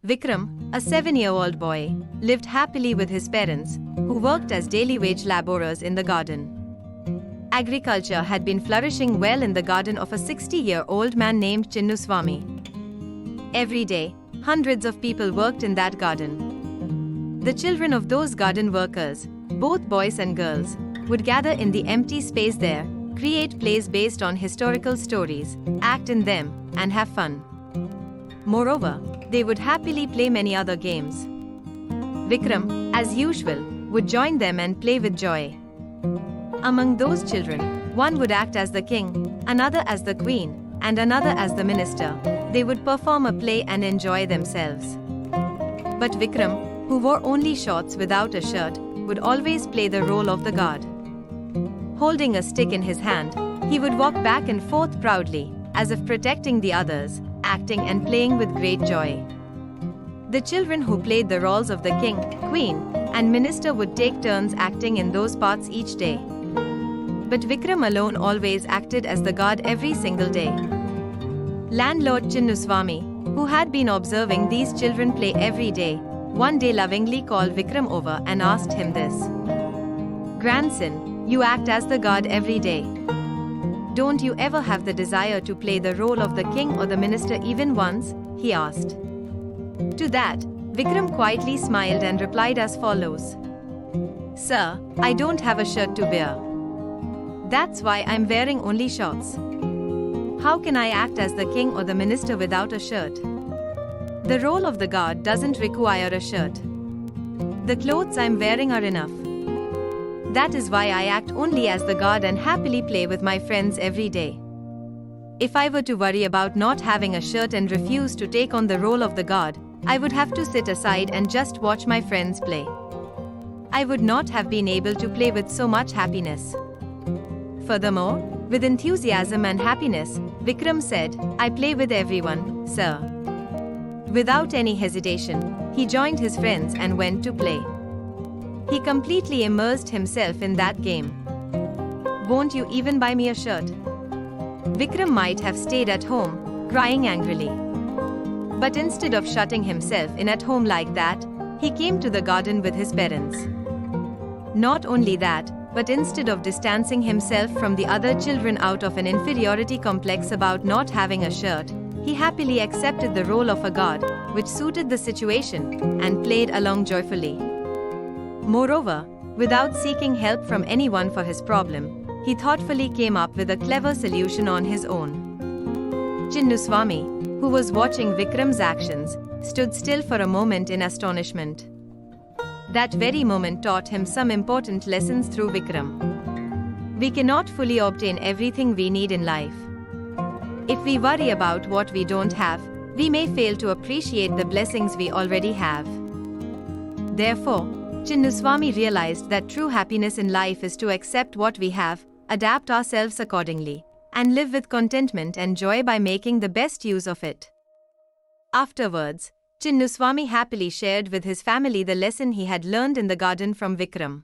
Vikram, a 7-year-old boy, lived happily with his parents, who worked as daily wage laborers in the garden. Agriculture had been flourishing well in the garden of a 60-year-old man named Chinnuswamy. Every day, hundreds of people worked in that garden. The children of those garden workers, both boys and girls, would gather in the empty space there, create plays based on historical stories, act in them, and have fun. Moreover, they would happily play many other games. Vikram, as usual, would join them and play with joy. Among those children, one would act as the king, another as the queen, and another as the minister. They would perform a play and enjoy themselves. But Vikram, who wore only shorts without a shirt, would always play the role of the god. Holding a stick in his hand, he would walk back and forth proudly, as if protecting the others, acting and playing with great joy. The children who played the roles of the king, queen, and minister would take turns acting in those parts each day. But Vikram alone always acted as the god every single day. Landlord Chinnuswamy, who had been observing these children play every day, one day lovingly called Vikram over and asked him this. "Grandson, you act as the god every day. Don't you ever have the desire to play the role of the king or the minister even once?" he asked. To that, Vikram quietly smiled and replied as follows. "Sir, I don't have a shirt to wear. That's why I'm wearing only shorts. How can I act as the king or the minister without a shirt? The role of the god doesn't require a shirt. The clothes I'm wearing are enough. That is why I act only as the god and happily play with my friends every day. If I were to worry about not having a shirt and refuse to take on the role of the god, I would have to sit aside and just watch my friends play. I would not have been able to play with so much happiness." Furthermore, with enthusiasm and happiness, Vikram said, "I play with everyone, sir." Without any hesitation, he joined his friends and went to play. He completely immersed himself in that game. "Won't you even buy me a shirt?" Vikram might have stayed at home, crying angrily. But instead of shutting himself in at home like that, he came to the garden with his parents. Not only that, but instead of distancing himself from the other children out of an inferiority complex about not having a shirt, he happily accepted the role of a god, which suited the situation, and played along joyfully. Moreover, without seeking help from anyone for his problem, he thoughtfully came up with a clever solution on his own. Chinnuswamy, who was watching Vikram's actions, stood still for a moment in astonishment. That very moment taught him some important lessons through Vikram. We cannot fully obtain everything we need in life. If we worry about what we don't have, we may fail to appreciate the blessings we already have. Therefore, Chinnuswamy realized that true happiness in life is to accept what we have, adapt ourselves accordingly, and live with contentment and joy by making the best use of it. Afterwards, Chinnuswamy happily shared with his family the lesson he had learned in the garden from Vikram.